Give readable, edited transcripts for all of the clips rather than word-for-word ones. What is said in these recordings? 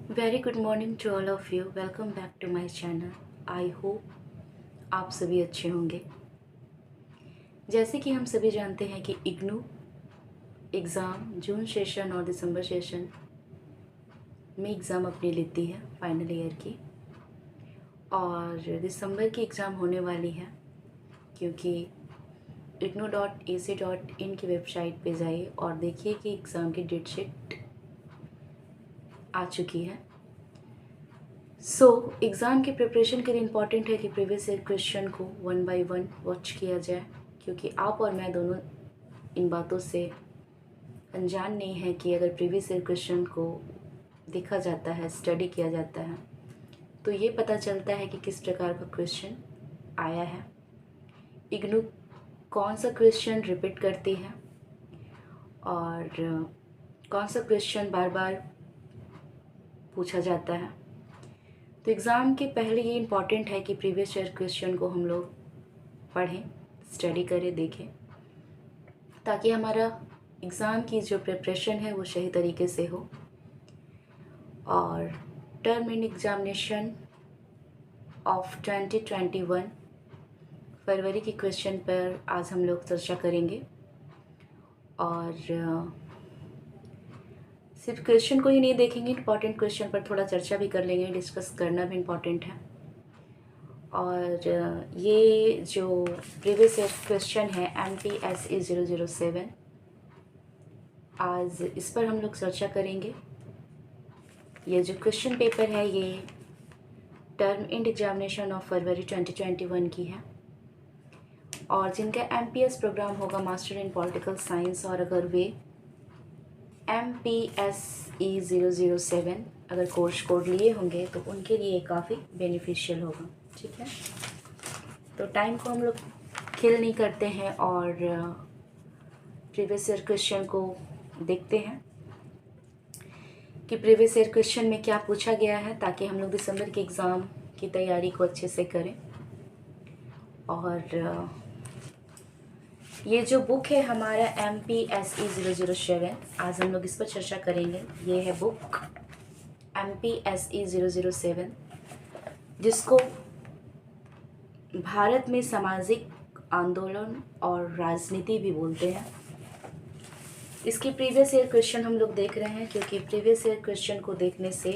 Very good morning to all of you. Welcome back to my channel. I hope आप सभी अच्छे होंगे। जैसे कि हम सभी जानते हैं कि इग्नू एग्ज़ाम जून सेशन और दिसंबर सेशन में एग्ज़ाम अपनी लेती है फाइनल ईयर की, और दिसंबर की एग्ज़ाम होने वाली है क्योंकि ignou.ac.in की वेबसाइट पे जाइए और देखिए कि एग्ज़ाम की डेट शीट आ चुकी है। एग्ज़ाम की प्रिपरेशन के लिए इम्पॉर्टेंट है कि प्रीवियस ईयर क्वेश्चन को वन बाय वन वॉच किया जाए, क्योंकि आप और मैं दोनों इन बातों से अनजान नहीं है कि अगर प्रीवियस ईयर क्वेश्चन को देखा जाता है, स्टडी किया जाता है, तो ये पता चलता है कि किस प्रकार का क्वेश्चन आया है, इग्नू कौन सा क्वेश्चन रिपीट करती है और कौन सा क्वेश्चन बार बार पूछा जाता है। तो एग्ज़ाम के पहले ये इम्पॉर्टेंट है कि प्रीवियस ईयर क्वेश्चन को हम लोग पढ़ें, स्टडी करें, देखें, ताकि हमारा एग्ज़ाम की जो प्रिपरेशन है वो सही तरीके से हो। और टर्म एंड एग्ज़ामिनेशन ऑफ 2021 फरवरी के क्वेश्चन पर आज हम लोग चर्चा करेंगे। और सिर्फ क्वेश्चन को ही नहीं देखेंगे, इम्पॉर्टेंट क्वेश्चन पर थोड़ा चर्चा भी कर लेंगे, डिस्कस करना भी इम्पॉर्टेंट है। और ये जो प्रीवियस ईयर क्वेश्चन है MPSE 007, आज इस पर हम लोग चर्चा करेंगे। ये जो क्वेश्चन पेपर है ये टर्म एंड एग्जामिनेशन ऑफ फरवरी 2021 की है, और जिनका MPS प्रोग्राम होगा मास्टर इन पॉलिटिकल साइंस, और अगर वे MPSE 007 अगर कोर्स कोड लिए होंगे तो उनके लिए काफ़ी बेनिफिशियल होगा। ठीक है, तो टाइम को हम लोग किल नहीं करते हैं और प्रीवियस ईयर क्वेश्चन को देखते हैं कि प्रीवियस ईयर क्वेश्चन में क्या पूछा गया है, ताकि हम लोग दिसंबर के एग्ज़ाम की तैयारी को अच्छे से करें। और ये जो बुक है हमारा MPSE 007, आज हम लोग इस पर चर्चा करेंगे। ये है बुक MPSE 007, जिसको भारत में सामाजिक आंदोलन और राजनीति भी बोलते हैं। इसकी प्रीवियस ईयर क्वेश्चन हम लोग देख रहे हैं, क्योंकि प्रीवियस ईयर क्वेश्चन को देखने से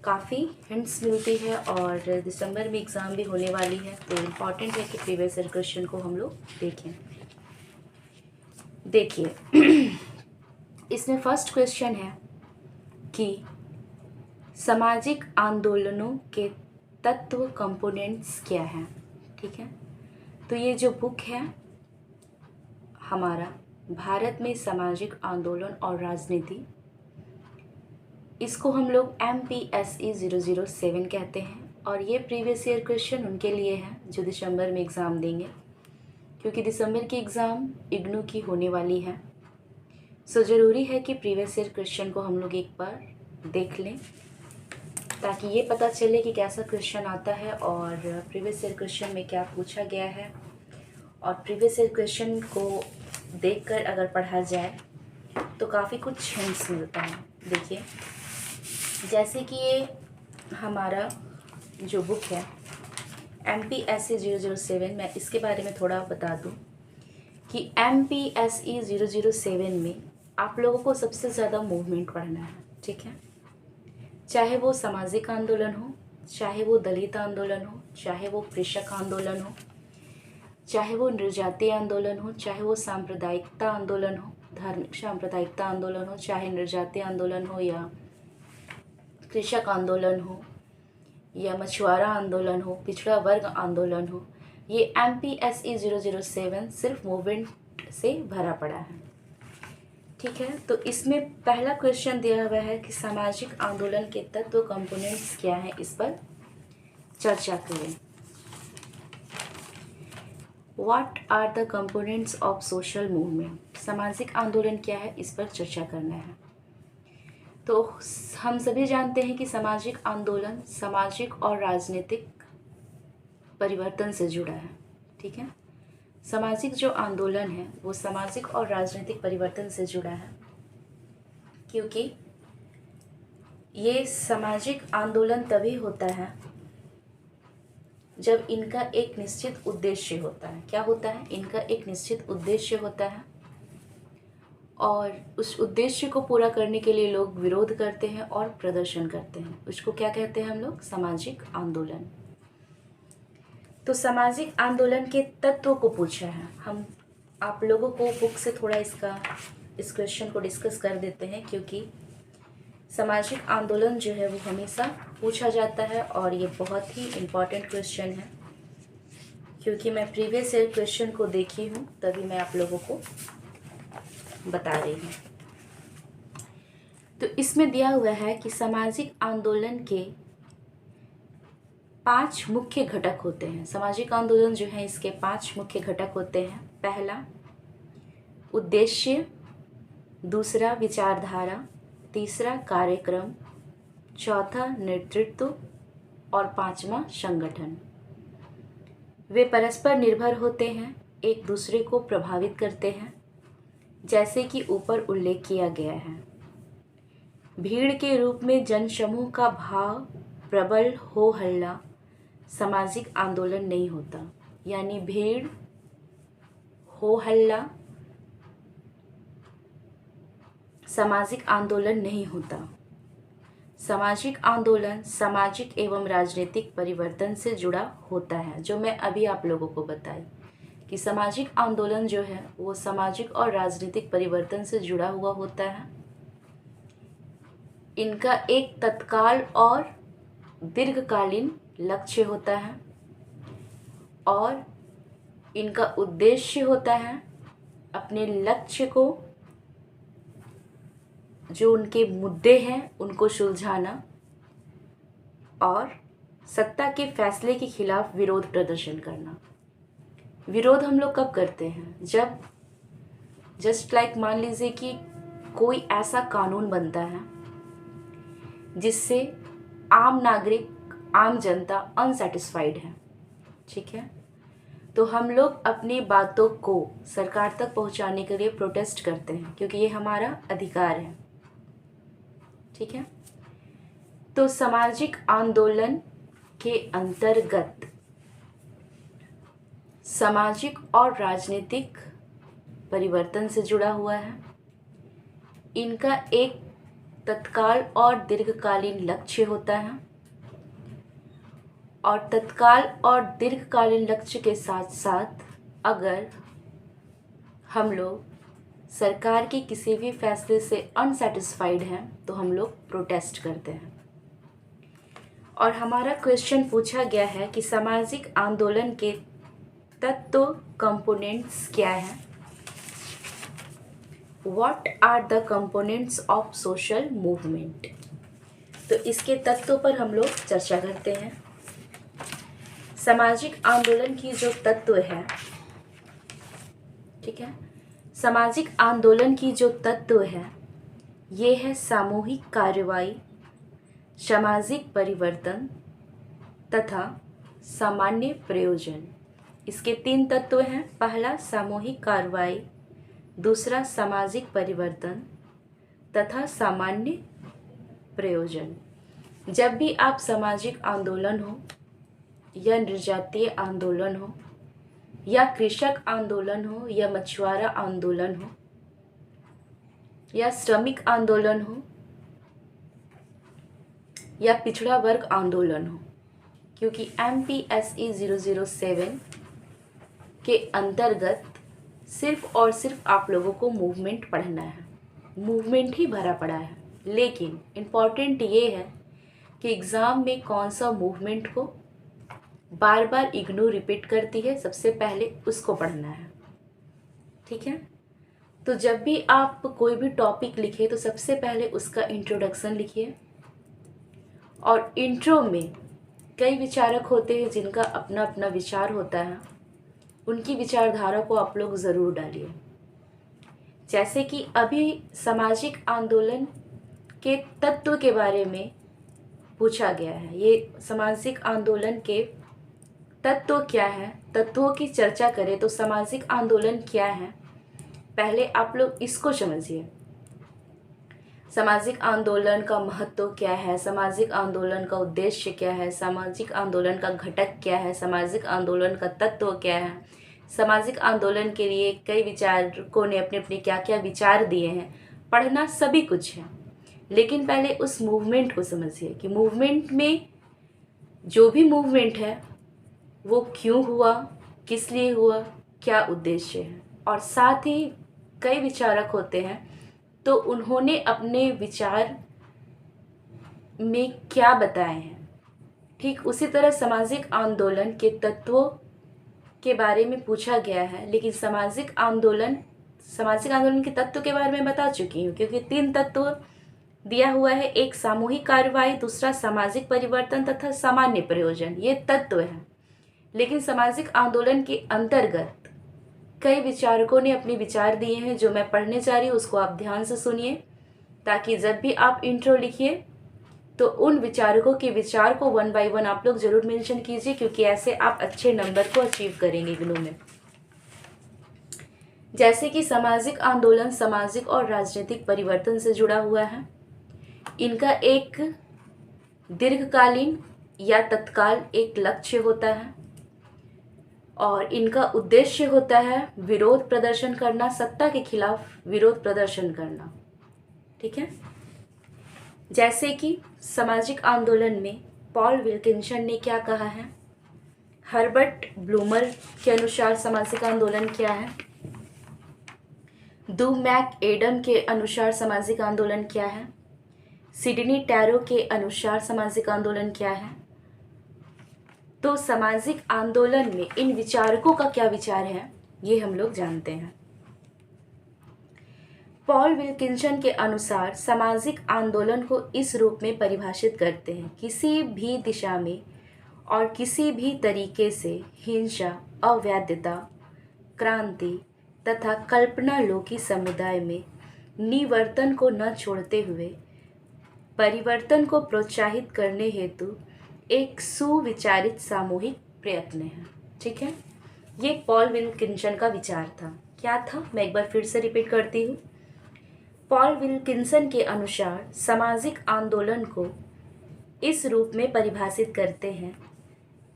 काफ़ी हिंट्स मिलती है, और दिसंबर में एग्ज़ाम भी होने वाली है, तो इम्पॉर्टेंट है कि प्रीवियस ईयर क्वेश्चन को हम लोग देखें। देखिए इसमें फर्स्ट क्वेश्चन है कि सामाजिक आंदोलनों के तत्व कंपोनेंट्स क्या हैं। ठीक है, तो ये जो बुक है हमारा भारत में सामाजिक आंदोलन और राजनीति, इसको हम लोग MPSE 007 कहते हैं, और ये प्रीवियस ईयर क्वेश्चन उनके लिए है जो दिसंबर में एग्ज़ाम देंगे, क्योंकि दिसंबर की एग्ज़ाम इग्नू की होने वाली है। सो ज़रूरी है कि प्रीवियस ईयर क्वेश्चन को हम लोग एक बार देख लें, ताकि ये पता चले कि कैसा क्वेश्चन आता है और प्रीवियस ईयर क्वेश्चन में क्या पूछा गया है। और प्रीवियस ईयर क्वेश्चन को देखकर अगर पढ़ा जाए तो काफ़ी कुछ हिंट्स मिलता है। देखिए, जैसे कि ये हमारा जो बुक है MPSE 007, मैं इसके बारे में थोड़ा बता दूं कि MPSE 007 में आप लोगों को सबसे ज़्यादा मूवमेंट पढ़ना है। ठीक है, चाहे वो सामाजिक आंदोलन हो, चाहे वो दलित आंदोलन हो, चाहे वो कृषक आंदोलन हो, चाहे वो निर्जातीय आंदोलन हो, चाहे वो सांप्रदायिकता आंदोलन हो, धार्मिक सांप्रदायिकता आंदोलन हो, चाहे निर्जातीय आंदोलन हो, या कृषक आंदोलन हो, या मछुआरा आंदोलन हो, पिछड़ा वर्ग आंदोलन हो, ये MPSE 007 सिर्फ मूवमेंट से भरा पड़ा है। ठीक है, तो इसमें पहला क्वेश्चन दिया हुआ है कि सामाजिक आंदोलन के तत्व कंपोनेंट्स क्या हैं, इस पर चर्चा करें। What are the components of social movement, सामाजिक आंदोलन क्या है, इस पर चर्चा करना है। तो हम सभी जानते हैं कि सामाजिक आंदोलन सामाजिक और राजनीतिक परिवर्तन से जुड़ा है। ठीक है, सामाजिक जो आंदोलन है वो सामाजिक और राजनीतिक परिवर्तन से जुड़ा है, क्योंकि ये सामाजिक आंदोलन तभी होता है जब इनका एक निश्चित उद्देश्य होता है। क्या होता है? इनका एक निश्चित उद्देश्य होता है और उस उद्देश्य को पूरा करने के लिए लोग विरोध करते हैं और प्रदर्शन करते हैं। उसको क्या कहते हैं हम लोग? सामाजिक आंदोलन। तो सामाजिक आंदोलन के तत्वों को पूछा है। हम आप लोगों को बुक से थोड़ा इस क्वेश्चन को डिस्कस कर देते हैं, क्योंकि सामाजिक आंदोलन जो है वो हमेशा पूछा जाता है और ये बहुत ही इम्पॉर्टेंट क्वेश्चन है। क्योंकि मैं प्रीवियस ईयर क्वेश्चन को देखी हूँ तभी मैं आप लोगों को बता रही हूँ। तो इसमें दिया हुआ है कि सामाजिक आंदोलन के 5 मुख्य घटक होते हैं। सामाजिक आंदोलन जो है इसके 5 मुख्य घटक होते हैं। पहला उद्देश्य, दूसरा विचारधारा, तीसरा कार्यक्रम, चौथा नेतृत्व और पांचवा संगठन। वे परस्पर निर्भर होते हैं, एक दूसरे को प्रभावित करते हैं, जैसे कि ऊपर उल्लेख किया गया है। भीड़ के रूप में जनसमूह का भाव, प्रबल हो हल्ला सामाजिक आंदोलन नहीं होता। यानी भीड़, हो हल्ला सामाजिक आंदोलन नहीं होता। सामाजिक आंदोलन सामाजिक एवं राजनीतिक परिवर्तन से जुड़ा होता है, जो मैं अभी आप लोगों को बताई कि सामाजिक आंदोलन जो है वो सामाजिक और राजनीतिक परिवर्तन से जुड़ा हुआ होता है। इनका एक तत्काल और दीर्घकालीन लक्ष्य होता है और इनका उद्देश्य होता है अपने लक्ष्य को, जो उनके मुद्दे हैं उनको सुलझाना और सत्ता के फैसले के खिलाफ विरोध प्रदर्शन करना। विरोध हम लोग कब करते हैं? जब जस्ट लाइक मान लीजिए कि कोई ऐसा कानून बनता है जिससे आम नागरिक, आम जनता अनसेटिस्फाइड है, ठीक है, तो हम लोग अपनी बातों को सरकार तक पहुंचाने के लिए प्रोटेस्ट करते हैं, क्योंकि ये हमारा अधिकार है, ठीक है। तो सामाजिक आंदोलन के अंतर्गत सामाजिक और राजनीतिक परिवर्तन से जुड़ा हुआ है। इनका एक तत्काल और दीर्घकालीन लक्ष्य होता है और तत्काल और दीर्घकालीन लक्ष्य के साथ साथ अगर हम लोग सरकार के किसी भी फैसले से अनसेटिस्फाइड हैं तो हम लोग प्रोटेस्ट करते हैं। और हमारा क्वेश्चन पूछा गया है कि सामाजिक आंदोलन के तत्व कंपोनेंट्स क्या हैं? What are the components of social movement? तो इसके तत्वों पर हम लोग चर्चा करते हैं। सामाजिक आंदोलन की जो तत्व है, ठीक है, सामाजिक आंदोलन की जो तत्व है ये है सामूहिक कार्रवाई, सामाजिक परिवर्तन तथा सामान्य प्रयोजन। इसके 3 तत्व हैं। पहला सामूहिक कार्रवाई, दूसरा सामाजिक परिवर्तन तथा सामान्य प्रयोजन। जब भी आप सामाजिक आंदोलन हो या निर्जातीय आंदोलन हो या कृषक आंदोलन हो या मछुआरा आंदोलन हो या श्रमिक आंदोलन हो या पिछड़ा वर्ग आंदोलन हो, क्योंकि MPSE 007 के अंतर्गत सिर्फ और सिर्फ आप लोगों को मूवमेंट पढ़ना है। मूवमेंट ही भरा पड़ा है, लेकिन इम्पॉर्टेंट ये है कि एग्ज़ाम में कौन सा मूवमेंट को बार बार इग्नू रिपीट करती है, सबसे पहले उसको पढ़ना है, ठीक है। तो जब भी आप कोई भी टॉपिक लिखे तो सबसे पहले उसका इंट्रोडक्शन लिखिए। और इंट्रो में कई विचारक होते हैं जिनका अपना अपना विचार होता है, उनकी विचारधारा को आप लोग ज़रूर डालिए। जैसे कि अभी सामाजिक आंदोलन के तत्व के बारे में पूछा गया है। ये सामाजिक आंदोलन के तत्व क्या है, तत्वों की चर्चा करें तो सामाजिक आंदोलन क्या है, पहले आप लोग इसको समझिए। सामाजिक आंदोलन का महत्व क्या है, सामाजिक आंदोलन का उद्देश्य क्या है, सामाजिक आंदोलन का घटक क्या है, सामाजिक आंदोलन का तत्व क्या है, सामाजिक आंदोलन के लिए कई विचारकों ने अपने अपने क्या क्या विचार दिए हैं, पढ़ना सभी कुछ है। लेकिन पहले उस मूवमेंट को समझिए कि मूवमेंट में जो भी मूवमेंट है वो क्यों हुआ, किस लिए हुआ, क्या उद्देश्य है। और साथ ही कई विचारक होते हैं तो उन्होंने अपने विचार में क्या बताए हैं। ठीक उसी तरह सामाजिक आंदोलन के तत्वों के बारे में पूछा गया है, लेकिन सामाजिक आंदोलन के तत्व के बारे में बता चुकी हूँ, क्योंकि 3 तत्व दिया हुआ है। एक सामूहिक कार्रवाई, दूसरा सामाजिक परिवर्तन तथा सामान्य प्रयोजन, ये तत्व है। लेकिन सामाजिक आंदोलन के अंतर्गत कई विचारकों ने अपने विचार दिए हैं जो मैं पढ़ने जा रही हूँ, उसको आप ध्यान से सुनिए, ताकि जब भी आप इंट्रो लिखिए तो उन विचारकों के विचार को 1 बाय 1 आप लोग जरूर मेंशन कीजिए, क्योंकि ऐसे आप अच्छे नंबर को अचीव करेंगे इग्नू में। जैसे कि सामाजिक आंदोलन सामाजिक और राजनीतिक परिवर्तन से जुड़ा हुआ है। इनका एक दीर्घकालीन या तत्काल एक लक्ष्य होता है और इनका उद्देश्य होता है विरोध प्रदर्शन करना, सत्ता के खिलाफ विरोध प्रदर्शन करना। ठीक है। जैसे कि सामाजिक आंदोलन में पॉल विल्किंसन ने क्या कहा है, हर्बर्ट ब्लूमर के अनुसार सामाजिक आंदोलन क्या है, डू मैक एडम के अनुसार सामाजिक आंदोलन क्या है, सिडनी टैरो के अनुसार सामाजिक आंदोलन क्या है। तो सामाजिक आंदोलन में इन विचारकों का क्या विचार है ये हम लोग जानते हैं। पॉल विल्किंसन के अनुसार सामाजिक आंदोलन को इस रूप में परिभाषित करते हैं, किसी भी दिशा में और किसी भी तरीके से हिंसा, अवैधता, क्रांति तथा कल्पना लोकी समुदाय में निवर्तन को न छोड़ते हुए परिवर्तन को प्रोत्साहित करने हेतु एक सुविचारित सामूहिक प्रयत्न है। ठीक है, ये पॉल विल्किंसन का विचार था। क्या था, मैं एक बार फिर से रिपीट करती हूँ। पॉल विल्किंसन के अनुसार सामाजिक आंदोलन को इस रूप में परिभाषित करते हैं,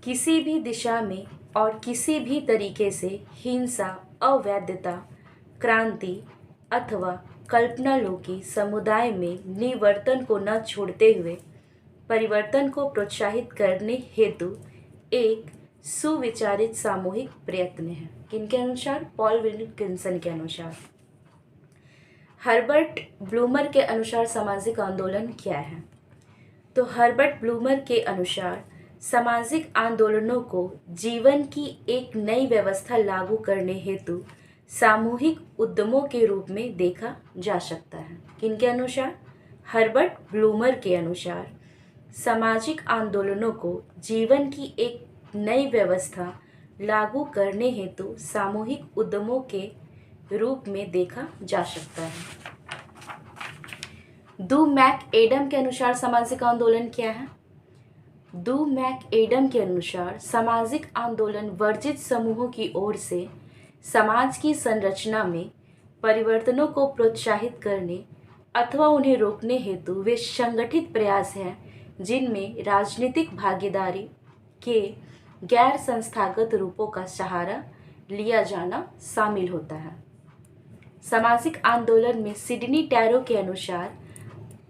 किसी भी दिशा में और किसी भी तरीके से हिंसा, अवैधता, क्रांति अथवा कल्पना लोकी समुदाय में निवर्तन को न छोड़ते हुए परिवर्तन को प्रोत्साहित करने हेतु एक सुविचारित सामूहिक प्रयत्न है। किनके अनुसार? पॉल विल्किंसन के अनुसार। हर्बर्ट ब्लूमर के अनुसार सामाजिक आंदोलन क्या है? तो हर्बर्ट ब्लूमर के अनुसार सामाजिक आंदोलनों को जीवन की एक नई व्यवस्था लागू करने हेतु सामूहिक उद्यमों के रूप में देखा जा सकता है। किनके अनुसार? हर्बर्ट ब्लूमर के अनुसार सामाजिक आंदोलनों को जीवन की एक नई व्यवस्था लागू करने हेतु सामूहिक उद्यमों के रूप में देखा जा सकता है। डू मैक एडम के अनुसार सामाजिक आंदोलन क्या है? डू मैक एडम के अनुसार सामाजिक आंदोलन वर्जित समूहों की ओर से समाज की संरचना में परिवर्तनों को प्रोत्साहित करने अथवा उन्हें रोकने हेतु वे संगठित प्रयास हैं जिनमें राजनीतिक भागीदारी के गैर संस्थागत रूपों का सहारा लिया जाना शामिल होता है। सामाजिक आंदोलन में सिडनी टैरो के अनुसार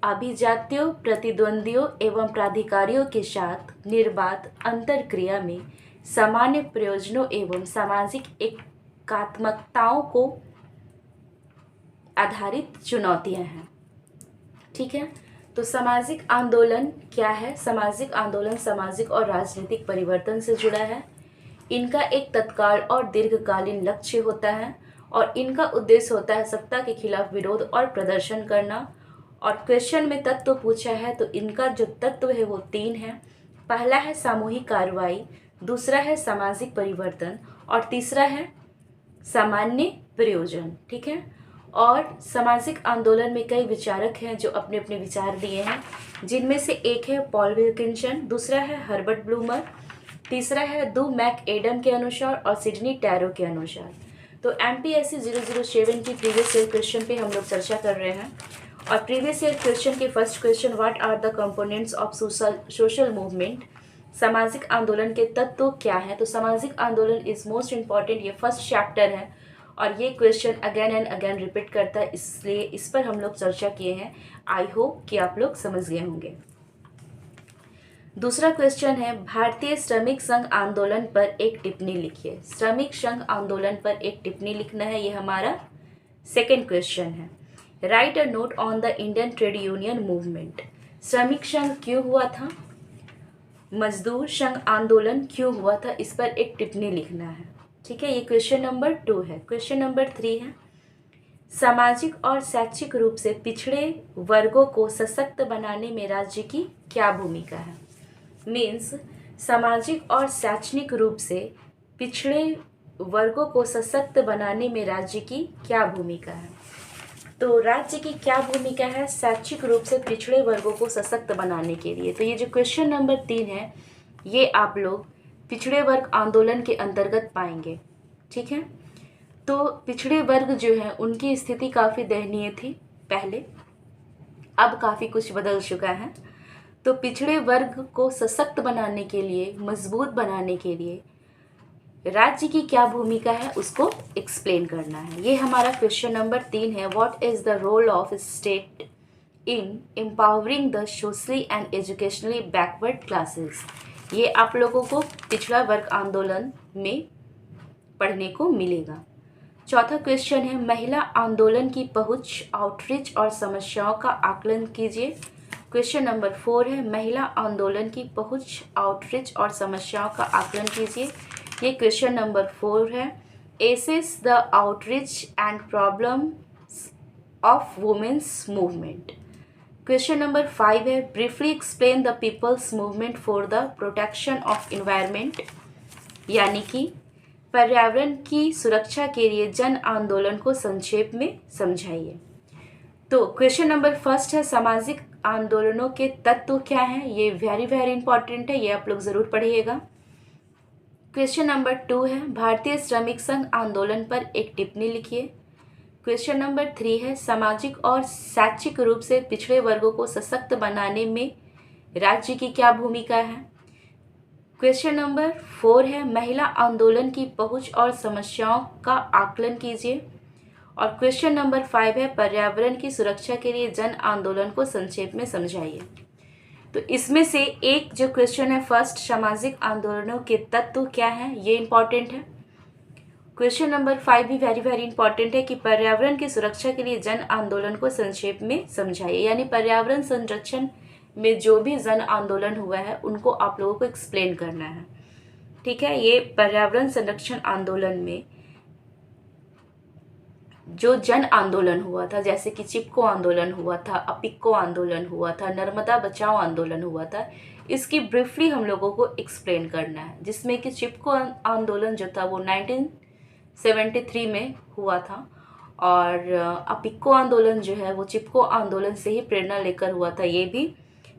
अभिजात्यों, प्रतिद्वंदियों एवं प्राधिकारियों के साथ निर्बाध अंतरक्रिया में सामान्य प्रयोजनों एवं सामाजिक एकात्मकताओं को आधारित चुनौतियां हैं। ठीक है, तो सामाजिक आंदोलन क्या है? सामाजिक आंदोलन सामाजिक और राजनीतिक परिवर्तन से जुड़ा है। इनका एक तत्काल और दीर्घकालीन लक्ष्य होता है और इनका उद्देश्य होता है सत्ता के खिलाफ विरोध और प्रदर्शन करना। और क्वेश्चन में तत्व पूछा है तो इनका जो तत्व है वो 3 है। पहला है सामूहिक कार्रवाई, दूसरा है सामाजिक परिवर्तन और तीसरा है सामान्य प्रयोजन। ठीक है, और सामाजिक आंदोलन में कई विचारक हैं जो अपने अपने विचार दिए हैं, जिनमें से एक है पॉल विल्किंसन, दूसरा है हर्बर्ट ब्लूमर, तीसरा है डू मैक एडम के अनुसार और सिडनी टैरो के अनुसार। तो MPSC 007 की प्रीवियस ईयर क्वेश्चन पे हम लोग चर्चा कर रहे हैं और प्रीवियस ईयर क्वेश्चन के first question, what are the components of social movement, सामाजिक आंदोलन के तत्व क्या हैं। तो सामाजिक आंदोलन इज मोस्ट इम्पॉर्टेंट, ये फर्स्ट चैप्टर है और ये question again and again repeat करता है, इसलिए इस पर हम लोग चर्चा किए हैं। आई होप कि आप लोग समझ गए होंगे। दूसरा क्वेश्चन है, भारतीय श्रमिक संघ आंदोलन पर एक टिप्पणी लिखिए। श्रमिक संघ आंदोलन पर एक टिप्पणी लिखना है, ये हमारा सेकेंड क्वेश्चन है। Right a note on the Indian trade union movement. श्रमिक संघ क्यों हुआ था, मजदूर संघ आंदोलन क्यों हुआ था, इस पर एक टिप्पणी लिखना है। ठीक है, ये क्वेश्चन नंबर 2 है। क्वेश्चन नंबर 3 है, सामाजिक और शैक्षिक रूप से पिछड़े वर्गों को सशक्त बनाने में राज्य की क्या भूमिका है। मीन्स सामाजिक और शैक्षणिक रूप से पिछड़े वर्गों को सशक्त बनाने में राज्य की क्या भूमिका है। तो राज्य की क्या भूमिका है शैक्षिक रूप से पिछड़े वर्गों को सशक्त बनाने के लिए। तो ये जो क्वेश्चन नंबर 3 है, ये आप लोग पिछड़े वर्ग आंदोलन के अंतर्गत पाएंगे। ठीक है, तो पिछड़े वर्ग जो है उनकी स्थिति काफ़ी दयनीय थी पहले, अब काफ़ी कुछ बदल चुका है। तो पिछड़े वर्ग को सशक्त बनाने के लिए, मजबूत बनाने के लिए राज्य की क्या भूमिका है उसको एक्सप्लेन करना है। ये हमारा क्वेश्चन नंबर 3 है। What is the role of state in empowering the socially and educationally backward classes. ये आप लोगों को पिछड़ा वर्ग आंदोलन में पढ़ने को मिलेगा। चौथा क्वेश्चन है, महिला आंदोलन की पहुंच, आउटरीच और समस्याओं का आकलन कीजिए। क्वेश्चन नंबर 4 है, महिला आंदोलन की पहुंच, आउटरीच और समस्याओं का आकलन कीजिए। ये क्वेश्चन नंबर 4 है। Assess the outreach and problems of women's movement. Question number 5 है, briefly explain the people's movement for the protection of environment, यानी कि पर्यावरण की सुरक्षा के लिए जन आंदोलन को संक्षेप में समझाइए। तो क्वेश्चन नंबर 1 है, सामाजिक आंदोलनों के तत्व क्या हैं। ये वेरी इंपॉर्टेंट है, ये आप लोग ज़रूर पढ़िएगा। क्वेश्चन नंबर 2 है, भारतीय श्रमिक संघ आंदोलन पर एक टिप्पणी लिखिए। क्वेश्चन नंबर 3 है, सामाजिक और शैक्षिक रूप से पिछड़े वर्गों को सशक्त बनाने में राज्य की क्या भूमिका है। क्वेश्चन नंबर 4 है, महिला आंदोलन की पहुंच और समस्याओं का आकलन कीजिए। और क्वेश्चन नंबर 5 है, पर्यावरण की सुरक्षा के लिए जन आंदोलन को संक्षेप में समझाइए। तो इसमें से एक जो क्वेश्चन है फर्स्ट, सामाजिक आंदोलनों के तत्व क्या हैं, ये इंपॉर्टेंट है। क्वेश्चन नंबर 5 भी वेरी इंपॉर्टेंट है कि पर्यावरण की सुरक्षा के लिए जन आंदोलन को संक्षेप में समझाइए, यानी पर्यावरण संरक्षण में जो भी जन आंदोलन हुआ है उनको आप लोगों को एक्सप्लेन करना है। ठीक है, ये पर्यावरण संरक्षण आंदोलन में जो जन आंदोलन हुआ था, जैसे कि चिपको आंदोलन हुआ था, अपिक्को आंदोलन हुआ था, नर्मदा बचाओ आंदोलन हुआ था, इसकी ब्रीफली हम लोगों को एक्सप्लेन करना है। जिसमें कि चिपको आंदोलन जो था वो 1973 में हुआ था और अपिक्को आंदोलन जो है वो चिपको आंदोलन से ही प्रेरणा लेकर हुआ था। ये भी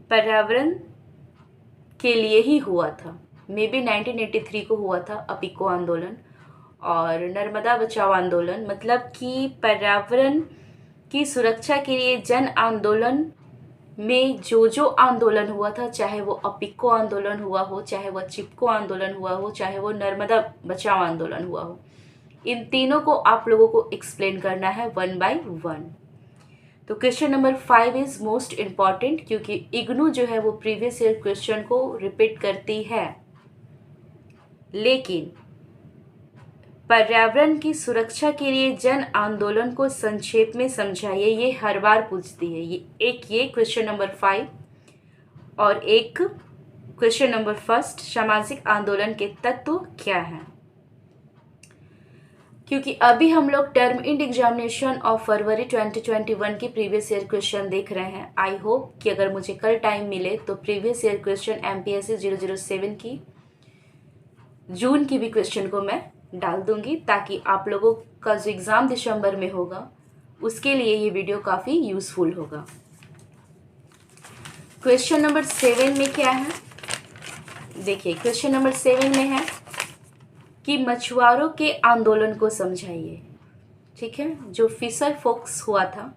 पर्यावरण के लिए ही हुआ था, मे बी 1983 को हुआ था अपिक्को आंदोलन। और नर्मदा बचाओ आंदोलन मतलब कि पर्यावरण की सुरक्षा के लिए जन आंदोलन में जो आंदोलन हुआ था, चाहे वो अपिक्को आंदोलन हुआ हो, चाहे वो चिपको आंदोलन हुआ हो, चाहे वो नर्मदा बचाओ आंदोलन हुआ हो, इन तीनों को आप लोगों को एक्सप्लेन करना है 1 by 1। तो question number 5 is most important, क्योंकि इग्नू जो है वो प्रीवियस ईयर क्वेश्चन को रिपीट करती है, लेकिन पर्यावरण की सुरक्षा के लिए जन आंदोलन को संक्षेप में समझाइए, ये हर बार पूछती है। ये क्वेश्चन नंबर 5 और एक क्वेश्चन नंबर 1, सामाजिक आंदोलन के तत्व क्या हैं। क्योंकि अभी हम लोग टर्म इंड एग्जामिनेशन ऑफ फरवरी 2021 की प्रीवियस ईयर क्वेश्चन देख रहे हैं। आई होप कि अगर मुझे कल टाइम मिले तो प्रीवियस ईयर क्वेश्चन MPSC 007 की जून की भी क्वेश्चन को मैं डाल दूंगी, ताकि आप लोगों का जो एग्ज़ाम दिसंबर में होगा उसके लिए ये वीडियो काफ़ी यूज़फुल होगा। क्वेश्चन नंबर 7 में क्या है, देखिए क्वेश्चन नंबर 7 में है कि मछुआरों के आंदोलन को समझाइए। ठीक है, जो फिशर फोक्स हुआ था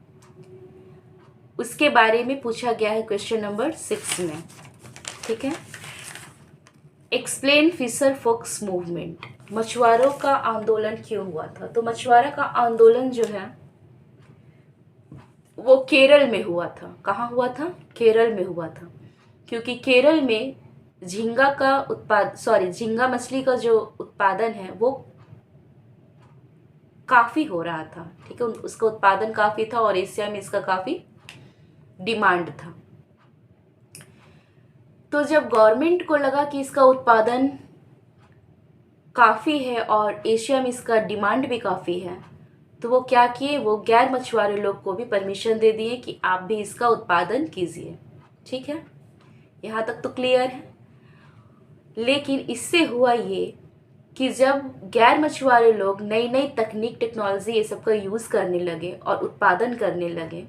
उसके बारे में पूछा गया है क्वेश्चन नंबर 6 में। ठीक है, एक्सप्लेन फिशर फोक्स मूवमेंट, मछुआरों का आंदोलन क्यों हुआ था। तो मछुआरा का आंदोलन जो है वो केरल में हुआ था। कहाँ हुआ था? केरल में हुआ था, क्योंकि केरल में झींगा मछली का जो उत्पादन है वो काफ़ी हो रहा था। ठीक है, उसका उत्पादन काफ़ी था और एशिया में इसका काफ़ी डिमांड था। तो जब गवर्नमेंट को लगा कि इसका उत्पादन काफ़ी है और एशिया में इसका डिमांड भी काफ़ी है, तो वो क्या किए, वो गैर मछुआरे लोग को भी परमिशन दे दिए कि आप भी इसका उत्पादन कीजिए। ठीक है, यहाँ तक तो क्लियर है। लेकिन इससे हुआ ये कि जब गैर मछुआरे लोग नई नई तकनीक, टेक्नोलॉजी ये सब का यूज़ करने लगे और उत्पादन करने लगे,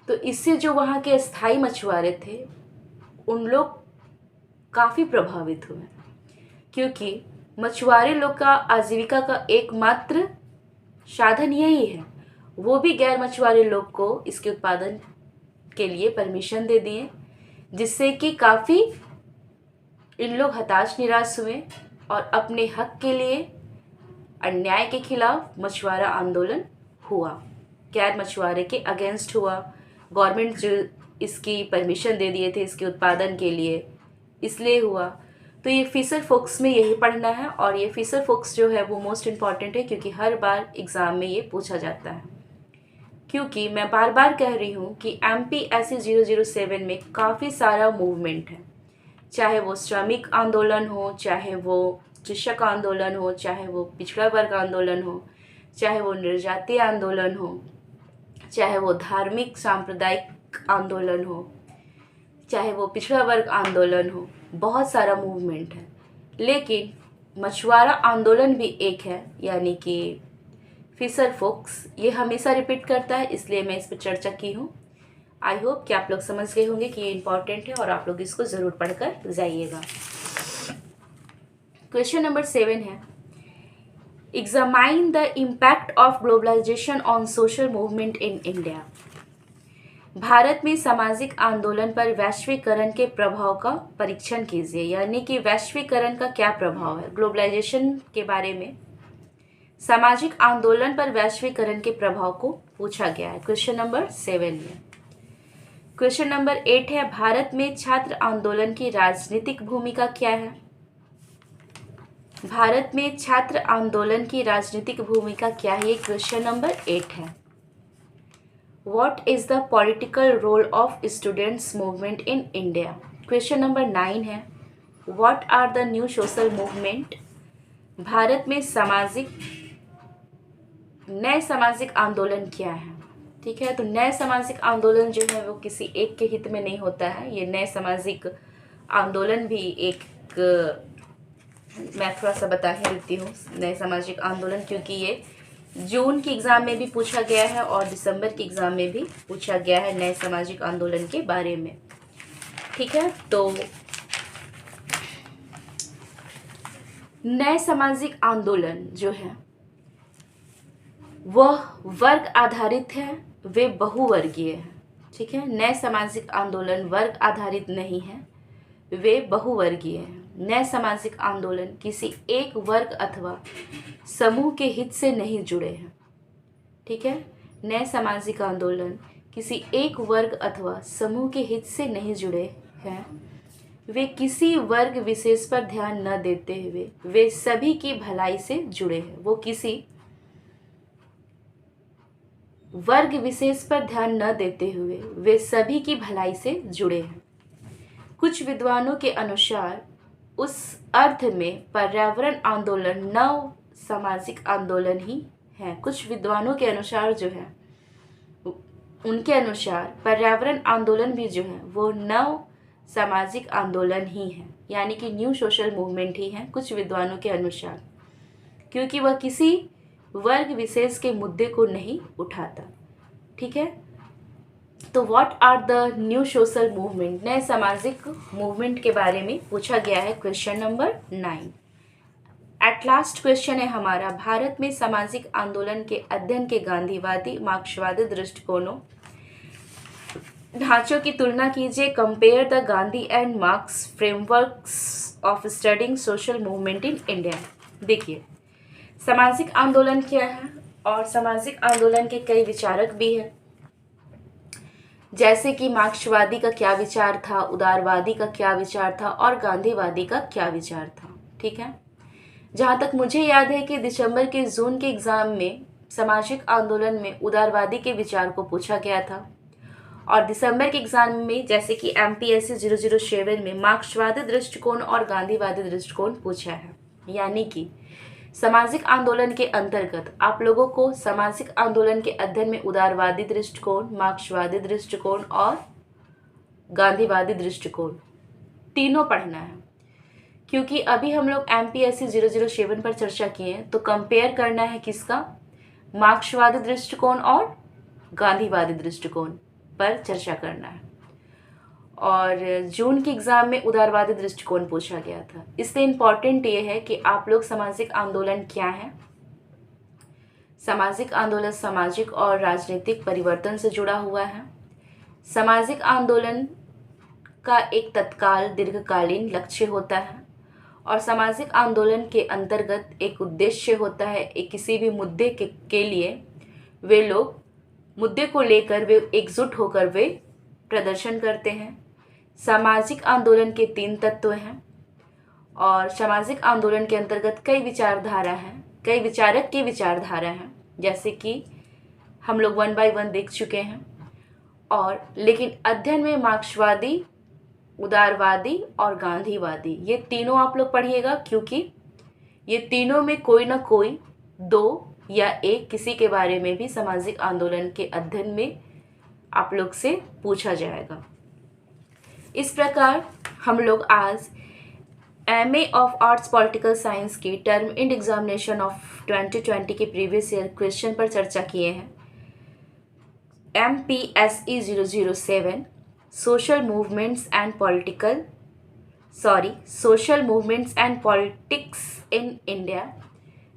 तो इससे जो वहाँ के स्थायी मछुआरे थे उन लोग काफ़ी प्रभावित हुए, क्योंकि मछुआरे लोग का आजीविका का एकमात्र साधन यही है। वो भी गैर मछुआरे लोग को इसके उत्पादन के लिए परमिशन दे दिए, जिससे कि काफ़ी इन लोग हताश निराश हुए और अपने हक के लिए अन्याय के खिलाफ मछुआरा आंदोलन हुआ, गैर मछुआरे के अगेंस्ट हुआ। गवर्नमेंट जो इसकी परमिशन दे दिए थे इसके उत्पादन के लिए, इसलिए हुआ। तो ये फिशर फोक्स में यही पढ़ना है, और ये फिशर फोक्स जो है वो मोस्ट इम्पॉर्टेंट है, क्योंकि हर बार एग्ज़ाम में ये पूछा जाता है। क्योंकि मैं बार बार कह रही हूँ कि MPSC 007 में काफ़ी सारा मूवमेंट है, चाहे वो श्रमिक आंदोलन हो, चाहे वो कृषक आंदोलन हो, चाहे वो पिछड़ा वर्ग आंदोलन हो, चाहे वो निर्जातीय आंदोलन हो, चाहे वो धार्मिक सांप्रदायिक आंदोलन हो, चाहे वो पिछड़ा वर्ग आंदोलन हो, बहुत सारा मूवमेंट है। लेकिन मछुआरा आंदोलन भी एक है, यानी कि फिशर फोक्स, ये हमेशा रिपीट करता है, इसलिए मैं इस पर चर्चा की हूँ। आई होप कि आप लोग समझ गए होंगे कि ये इम्पॉर्टेंट है और आप लोग इसको ज़रूर पढ़कर जाइएगा। क्वेश्चन नंबर 7 है, examine the impact of globalisation on social movement in India. Bharat में सामाजिक आंदोलन पर वैश्वीकरण के प्रभाव का परीक्षण कीजिए, यानी कि वैश्वीकरण का क्या प्रभाव है। ग्लोबलाइजेशन के बारे में सामाजिक आंदोलन पर वैश्वीकरण के प्रभाव को पूछा गया है क्वेश्चन नंबर 7 में। क्वेश्चन नंबर 8 है, भारत में छात्र आंदोलन की राजनीतिक भूमिका क्या है। भारत में छात्र आंदोलन की राजनीतिक भूमिका क्या है, ये क्वेश्चन नंबर 8 है। What is the political role of students movement in India? Question number 9 है, What are the new social movement? Bharat में नए सामाजिक आंदोलन क्या है। ठीक है, तो नए सामाजिक आंदोलन जो है वो किसी एक के हित में नहीं होता है। ये नए सामाजिक आंदोलन भी एक, मैं थोड़ा सा बता ही देती हूँ नए सामाजिक आंदोलन, क्योंकि ये जून की एग्ज़ाम में भी पूछा गया है और दिसंबर की एग्ज़ाम में भी पूछा गया है नए सामाजिक आंदोलन के बारे में। ठीक है, तो नए सामाजिक आंदोलन जो है वह वर्ग आधारित है, वे बहुवर्गीय है। ठीक है, नए सामाजिक आंदोलन वर्ग आधारित नहीं है, वे बहुवर्गीय है। नए सामाजिक आंदोलन किसी एक वर्ग अथवा समूह के हित से नहीं जुड़े हैं। ठीक है, नए सामाजिक आंदोलन किसी एक वर्ग अथवा समूह के हित से नहीं जुड़े हैं। वे किसी वर्ग विशेष पर ध्यान न देते हुए वे सभी की भलाई से जुड़े हैं। वो किसी वर्ग विशेष पर ध्यान न देते हुए वे सभी की भलाई से जुड़े हैं। कुछ विद्वानों के अनुसार उस अर्थ में पर्यावरण आंदोलन नव सामाजिक आंदोलन ही है। कुछ विद्वानों के अनुसार जो है, उनके अनुसार पर्यावरण आंदोलन भी जो है वो नव सामाजिक आंदोलन ही है, यानी कि न्यू सोशल मूवमेंट ही है कुछ विद्वानों के अनुसार, क्योंकि वह किसी वर्ग विशेष के मुद्दे को नहीं उठाता। ठीक है, तो what are the new social movement, नए सामाजिक मूवमेंट के बारे में पूछा गया है question number 9। At last question है हमारा, भारत में सामाजिक आंदोलन के अध्ययन के गांधीवादी मार्क्सवादी दृष्टिकोणों ढांचों की तुलना कीजिए। Compare the Gandhi and marks frameworks of studying social movement in India. देखिए, सामाजिक आंदोलन क्या है और सामाजिक आंदोलन के कई विचारक भी हैं, जैसे कि मार्क्सवादी का क्या विचार था, उदारवादी का क्या विचार था और गांधीवादी का क्या विचार था। ठीक है, जहाँ तक मुझे याद है कि दिसंबर के जून के एग्ज़ाम में सामाजिक आंदोलन में उदारवादी के विचार को पूछा गया था और दिसंबर के एग्ज़ाम में जैसे कि MPSC 007 में मार्क्सवादी दृष्टिकोण और गांधीवादी दृष्टिकोण पूछा है। यानी कि सामाजिक आंदोलन के अंतर्गत आप लोगों को सामाजिक आंदोलन के अध्ययन में उदारवादी दृष्टिकोण, मार्क्सवादी दृष्टिकोण और गांधीवादी दृष्टिकोण तीनों पढ़ना है। क्योंकि अभी हम लोग MPSC 007 पर चर्चा किए हैं, तो कंपेयर करना है किसका, मार्क्सवादी दृष्टिकोण और गांधीवादी दृष्टिकोण पर चर्चा करना है। और जून के एग्ज़ाम में उदारवादी दृष्टिकोण पूछा गया था। इसलिए इम्पॉर्टेंट ये है कि आप लोग सामाजिक आंदोलन क्या है। सामाजिक आंदोलन सामाजिक और राजनीतिक परिवर्तन से जुड़ा हुआ है। सामाजिक आंदोलन का एक तत्काल दीर्घकालीन लक्ष्य होता है और सामाजिक आंदोलन के अंतर्गत एक उद्देश्य होता है। एक किसी भी मुद्दे के लिए वे लोग मुद्दे को लेकर वे एकजुट होकर वे प्रदर्शन करते हैं। सामाजिक आंदोलन के 3 तत्व हैं और सामाजिक आंदोलन के अंतर्गत कई विचारधारा हैं, कई विचारक की विचारधारा हैं, जैसे कि हम लोग 1 बाय 1 देख चुके हैं। और लेकिन अध्ययन में मार्क्सवादी, उदारवादी और गांधीवादी ये तीनों आप लोग पढ़िएगा, क्योंकि ये तीनों में कोई ना कोई 2 या 1 किसी के बारे में भी सामाजिक आंदोलन के अध्ययन में आप लोग से पूछा जाएगा। इस प्रकार हम लोग आज MA of arts political science की टर्म इंड एग्जामिनेशन ऑफ 2020 के प्रीवियस ईयर क्वेश्चन पर चर्चा किए हैं। MPSE 007 social movements and politics in India,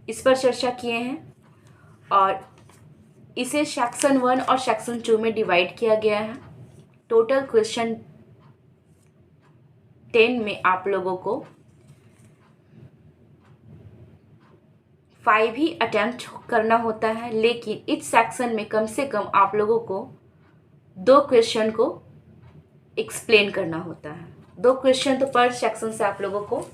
इस पर चर्चा किए हैं और इसे सेक्शन 1 और सेक्शन 2 में डिवाइड किया गया है। टोटल क्वेश्चन 10 में आप लोगों को 5 ही अटेम्प्ट करना होता है, लेकिन इस सेक्शन में कम से कम आप लोगों को 2 क्वेश्चन को एक्सप्लेन करना होता है। 2 क्वेश्चन तो पर सेक्शन से आप लोगों को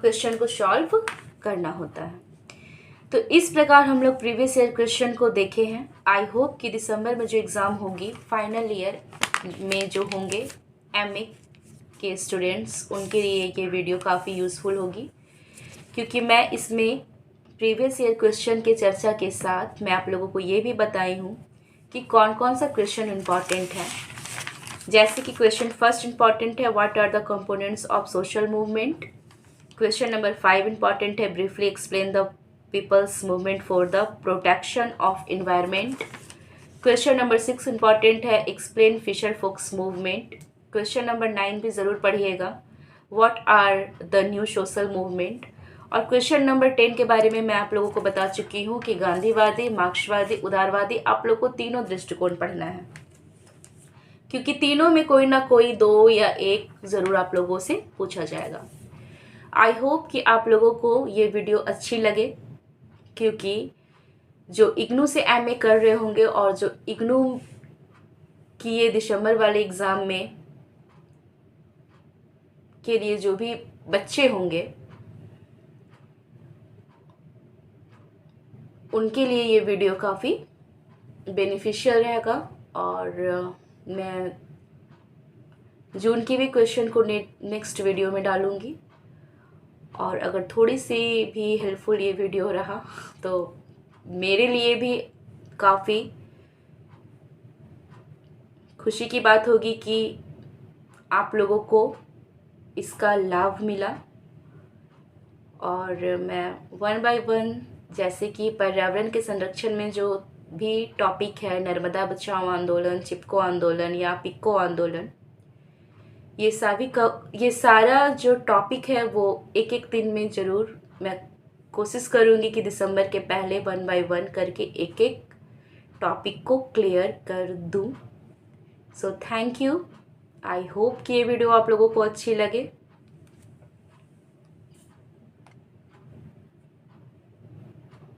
क्वेश्चन को सॉल्व करना होता है। तो इस प्रकार हम लोग प्रीवियस ईयर क्वेश्चन को देखे हैं। आई होप कि दिसंबर में जो एग्ज़ाम होगी फाइनल ईयर में जो होंगे MA के स्टूडेंट्स, उनके लिए ये वीडियो काफ़ी यूज़फुल होगी, क्योंकि मैं इसमें प्रीवियस ईयर क्वेश्चन के चर्चा के साथ मैं आप लोगों को ये भी बताई हूँ कि कौन कौन सा क्वेश्चन इम्पॉर्टेंट है। जैसे कि क्वेश्चन फर्स्ट इम्पॉर्टेंट है, what are the components of social movement. Question number 5 important है, briefly explain the people's movement for the protection of environment. Question number 6 important है, explain fisher folks movement. Question number 9 भी ज़रूर पढ़िएगा, what are the new social movement. और question number 10 के बारे में मैं आप लोगों को बता चुकी हूँ कि गांधीवादी, मार्क्सवादी, उदारवादी आप लोग को तीनों दृष्टिकोण पढ़ना है, क्योंकि तीनों में कोई ना कोई 2 या 1 ज़रूर आप लोगों से पूछा जाएगा। आई होप कि आप लोगों को ये वीडियो अच्छी लगे, क्योंकि जो इग्नू से MA कर रहे होंगे और जो इग्नू की ये दिसंबर वाले एग्ज़ाम में के लिए जो भी बच्चे होंगे उनके लिए ये वीडियो काफ़ी बेनिफिशियल रहेगा। और मैं जून की भी क्वेश्चन को नेक्स्ट वीडियो में डालूँगी, और अगर थोड़ी सी भी हेल्पफुल ये वीडियो रहा तो मेरे लिए भी काफ़ी खुशी की बात होगी कि आप लोगों को इसका लाभ मिला। और मैं 1 बाय 1 जैसे कि पर्यावरण के संरक्षण में जो भी टॉपिक है, नर्मदा बचाओ आंदोलन, चिपको आंदोलन या पिक्को आंदोलन, ये सारा जो टॉपिक है वो एक दिन में ज़रूर मैं कोशिश करूँगी कि दिसंबर के पहले 1 बाय 1 करके एक टॉपिक को क्लियर कर दूँ। So thank you. I hope कि ये वीडियो आप लोगों को अच्छी लगे।